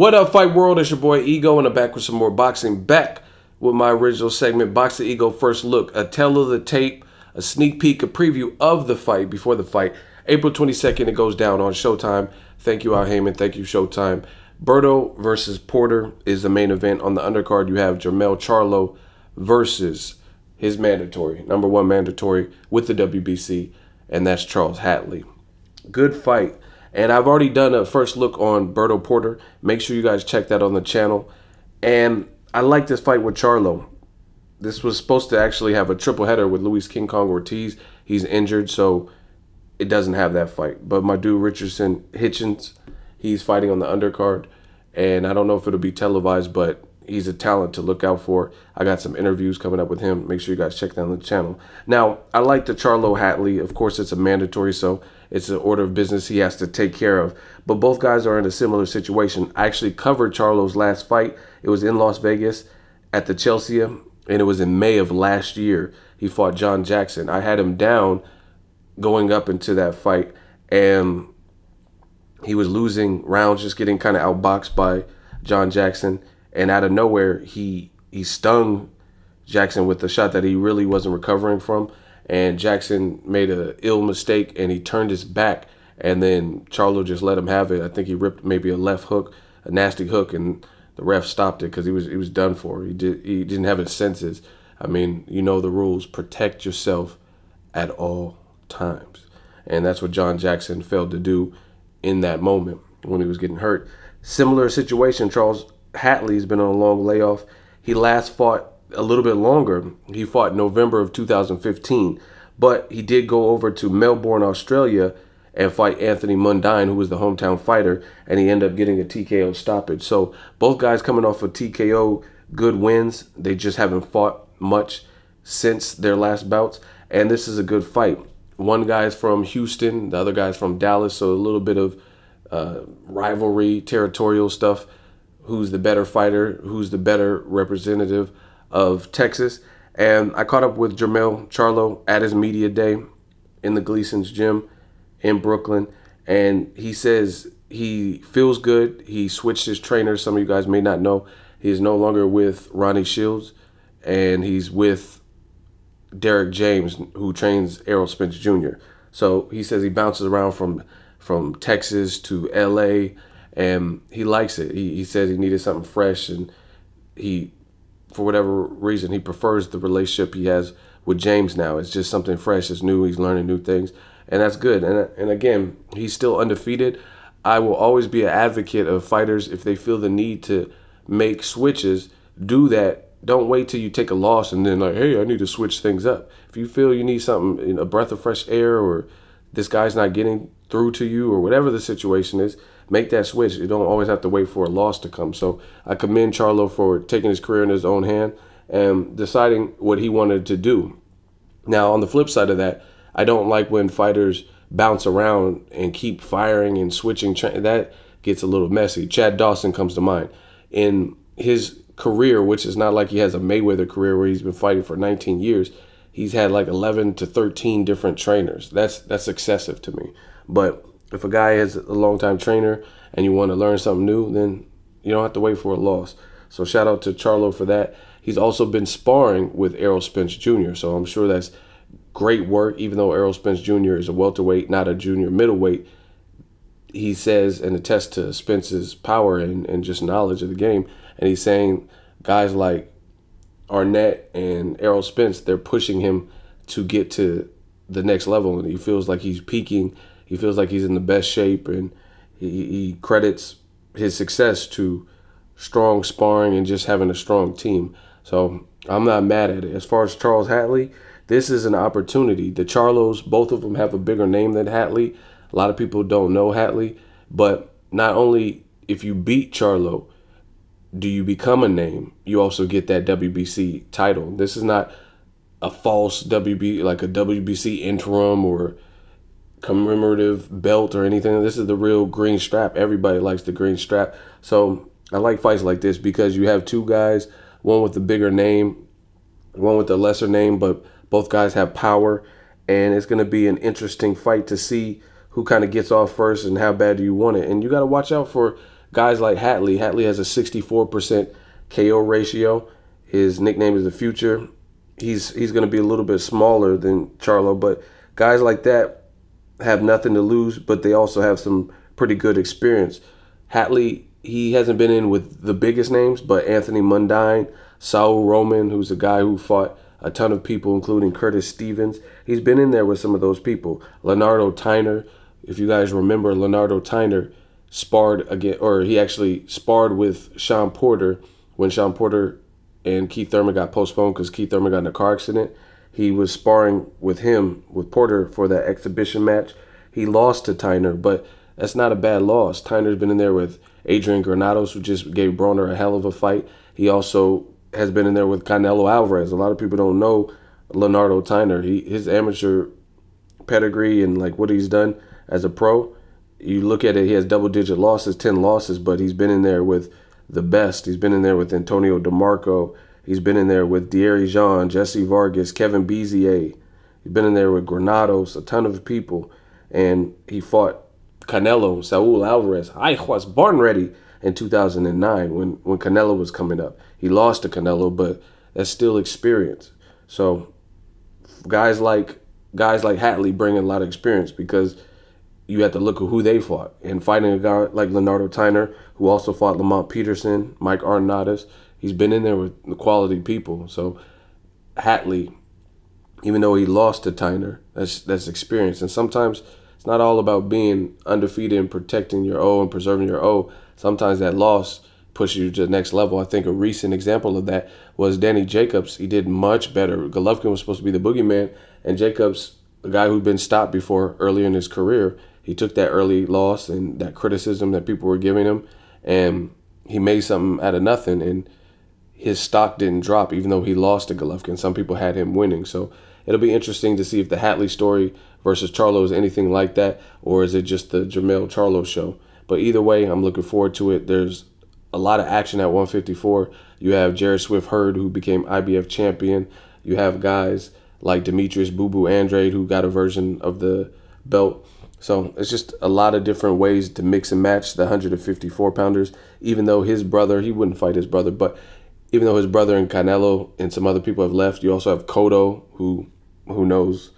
What up, Fight World? It's your boy Ego, and I'm back with some more boxing. Back with my original segment, Boxingego First Look, a tell of the tape, a sneak peek, a preview of the fight before the fight. April 22nd, it goes down on Showtime. Thank you, Al Heyman. Thank you, Showtime. Berto versus Porter is the main event. On the undercard, you have JERMELL CHARLO versus his mandatory, #1 mandatory with the WBC, and that's Charles HATLEY. Good fight. And I've already done a first look on Berto Porter. Make sure you guys check that on the channel. And I like this fight with Charlo. This was supposed to actually have a triple header with Luis King Kong Ortiz. He's injured, so it doesn't have that fight. But my dude Richardson Hitchens, he's fighting on the undercard. And I don't know if it'll be televised, but he's a talent to look out for. I got some interviews coming up with him. Make sure you guys check that on the channel. Now, I like the Charlo HATLEY. Of course, it's a mandatory, so it's an order of business he has to take care of. But both guys are in a similar situation. I actually covered Charlo's last fight. It was in Las Vegas at the Chelsea, and it was in May of last year. He fought John Jackson. I had him down going up into that fight, and he was losing rounds, just getting kind of outboxed by John Jackson. And out of nowhere, he stung Jackson with a shot that he really wasn't recovering from. And Jackson made an ill mistake, and he turned his back. And then Charlo just let him have it. I think he ripped maybe a left hook, a nasty hook, and the ref stopped it because he was done for. He didn't have his senses. I mean, you know the rules. Protect yourself at all times. And that's what John Jackson failed to do in that moment when he was getting hurt. Similar situation, Charles HATLEY's been on a long layoff. He last fought a little bit longer. He fought November of 2015, but he did go over to Melbourne, Australia, and fight Anthony Mundine, who was the hometown fighter, and he ended up getting a TKO stoppage. So both guys coming off of TKO good wins. They just haven't fought much since their last bouts, and this is a good fight. One guy's from Houston, the other guy's from Dallas, so a little bit of rivalry, territorial stuff. Who's the better fighter, who's the better representative of Texas. And I caught up with JERMELL CHARLO at his media day in the Gleason's gym in Brooklyn. And he says he feels good. He switched his trainer. Some of you guys may not know. He is no longer with Ronnie Shields, and he's with Derek James, who trains Errol Spence Jr. So he says he bounces around from Texas to LA, and he likes it. He says he needed something fresh, and he, for whatever reason, he prefers the relationship he has with James now. It's just something fresh. It's new. He's learning new things, and that's good. And again, he's still undefeated. I will always be an advocate of fighters, if they feel the need to make switches, do that. Don't wait till you take a loss and then like, hey, I need to switch things up. If you feel you need something, a breath of fresh air, or this guy's not getting through to you, or whatever the situation is, make that switch. You don't always have to wait for a loss to come. So I commend Charlo for taking his career in his own hand and deciding what he wanted to do. Now, on the flip side of that, I don't like when fighters bounce around and keep firing and switching. That gets a little messy. Chad Dawson comes to mind. In his career, which is not like he has a Mayweather career where he's been fighting for 19 years, he's had like 11 to 13 different trainers. That's excessive to me. But if a guy is a long-time trainer and you want to learn something new, then you don't have to wait for a loss. So shout out to Charlo for that. He's also been sparring with Errol Spence Jr., so I'm sure that's great work. Even though Errol Spence Jr. is a welterweight, not a junior middleweight, he says and attests to Spence's power and just knowledge of the game. And he's saying guys like Arnett and Errol Spence, they're pushing him to get to the next level, and he feels like he's peaking. He feels like he's in the best shape, and he credits his success to strong sparring and just having a strong team. So I'm not mad at it. As far as Charles HATLEY, this is an opportunity. The Charlos, both of them have a bigger name than HATLEY. A lot of people don't know HATLEY, but not only if you beat Charlo do you become a name, you also get that WBC title. This is not a false like a WBC interim or commemorative belt or anything. This is the real green strap. Everybody likes the green strap. So I like fights like this because you have two guys, one with the bigger name, one with the lesser name, but both guys have power, and it's going to be an interesting fight to see who kind of gets off first and how bad do you want it. And you got to watch out for guys like Hatley. Hatley has a 64% KO ratio. His nickname is the Future. He's going to be a little bit smaller than Charlo, but guys like that have nothing to lose, but they also have some pretty good experience. Hatley, he hasn't been in with the biggest names, but Anthony Mundine, Saul Roman, who's a guy who fought a ton of people, including Curtis Stevens. He's been in there with some of those people. Leonardo Tyner, if you guys remember, Leonardo Tyner sparred again, or he actually sparred with Shawn Porter when Shawn Porter and Keith Thurman got postponed because Keith Thurman got in a car accident. He was sparring with him, with Porter, for that exhibition match. He lost to Tyner, but that's not a bad loss. Tyner's been in there with Adrian Granados, who just gave Broner a hell of a fight. He also has been in there with Canelo Alvarez. A lot of people don't know Leonardo Tyner. His amateur pedigree and like what he's done as a pro, you look at it, he has double-digit losses, 10 losses, but he's been in there with the best. He's been in there with Antonio DeMarco. He's been in there with Thierry Jean, Jesse Vargas, Kevin Bezier. He's been in there with Granados, a ton of people. And he fought Canelo, Saul Alvarez. I was born ready in 2009 when Canelo was coming up. He lost to Canelo, but that's still experience. So guys like Hatley bring in a lot of experience because you have to look at who they fought. And fighting a guy like Leonardo Tyner, who also fought Lamont Peterson, Mike Arnautis, he's been in there with the quality people. So Hatley, even though he lost to Tyner, that's experience. And sometimes it's not all about being undefeated and protecting your O and preserving your O. Sometimes that loss pushes you to the next level. I think a recent example of that was Danny Jacobs. He did much better. Golovkin was supposed to be the boogeyman, and Jacobs, a guy who'd been stopped before earlier in his career, he took that early loss and that criticism that people were giving him, and he made something out of nothing, and his stock didn't drop even though he lost to Golovkin. Some people had him winning. So it'll be interesting to see if the Hatley story versus Charlo is anything like that, or is it just the JERMELL Charlo show. But either way, I'm looking forward to it. There's a lot of action at 154. You have Jared Swift Hurd, who became IBF champion. You have guys like Demetrius Boo Boo Andrade, who got a version of the belt. So it's just a lot of different ways to mix and match the 154-pounders, even though his brother, he wouldn't fight his brother, but even though his brother and Canelo and some other people have left, you also have Cotto, who knows.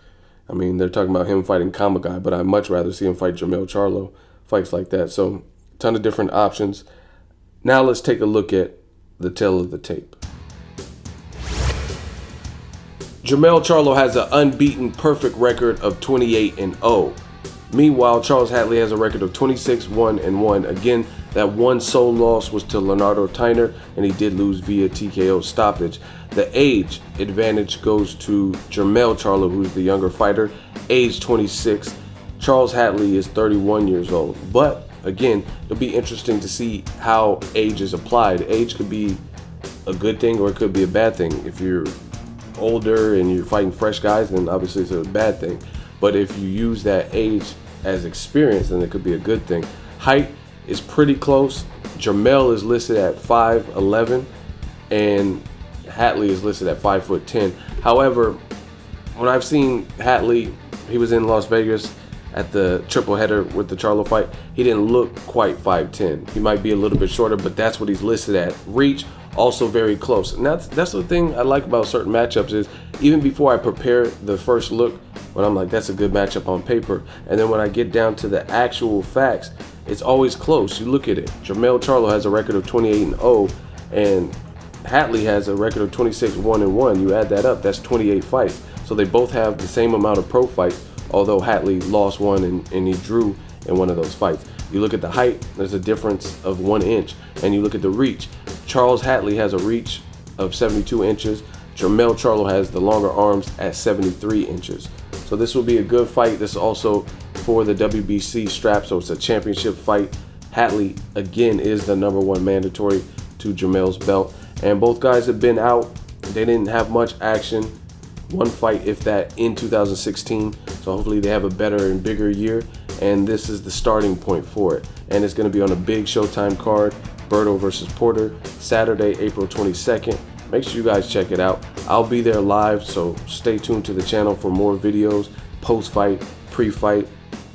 I mean, they're talking about him fighting Kamagai, but I'd much rather see him fight JERMELL Charlo, fights like that. So a ton of different options. Now let's take a look at the tail of the tape. JERMELL Charlo has an unbeaten perfect record of 28-0. Meanwhile, Charles Hatley has a record of 26-1-1. Again, that one sole loss was to Leonardo Tyner, and he did lose via TKO stoppage. The age advantage goes to JERMELL Charlo, who's the younger fighter, age 26. Charles Hatley is 31 years old. But again, it'll be interesting to see how age is applied. Age could be a good thing or it could be a bad thing. If you're older and you're fighting fresh guys, then obviously it's a bad thing. But if you use that age as experience, then it could be a good thing. Height is pretty close. JERMELL is listed at 5'11", and Hatley is listed at 5'10". However, when I've seen Hatley, he was in Las Vegas at the triple header with the Charlo fight. He didn't look quite 5'10". He might be a little bit shorter, but that's what he's listed at. Reach, also very close. And that's the thing I like about certain matchups is even before I prepare the first look, when I'm like, that's a good matchup on paper, and then when I get down to the actual facts, it's always close. You look at it. JERMELL Charlo has a record of 28-0, and Hatley has a record of 26-1-1. You add that up, that's 28 fights. So they both have the same amount of pro fights, although Hatley lost one and he drew in one of those fights. You look at the height, there's a difference of 1 inch. And you look at the reach. Charles Hatley has a reach of 72 inches. JERMELL Charlo has the longer arms at 73 inches. So this will be a good fight. This is also for the WBC strap, so it's a championship fight. Hatley, again, is the #1 mandatory to JERMELL's belt. And both guys have been out. They didn't have much action. One fight, if that, in 2016. So hopefully they have a better and bigger year. And this is the starting point for it. And it's going to be on a big Showtime card. BERTO versus Porter, Saturday, April 22nd. Make sure you guys check it out. I'll be there live, so stay tuned to the channel for more videos, post-fight, pre-fight,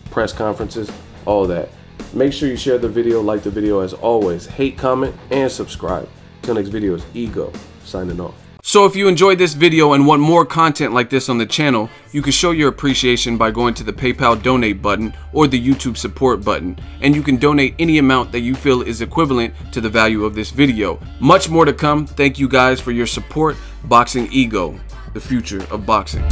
press conferences, all that. Make sure you share the video, like the video as always, hate, comment, and subscribe. Till next video is Ego, signing off. So if you enjoyed this video and want more content like this on the channel, you can show your appreciation by going to the PayPal donate button or the YouTube support button, and you can donate any amount that you feel is equivalent to the value of this video. Much more to come. Thank you guys for your support. Boxingego, the future of boxing.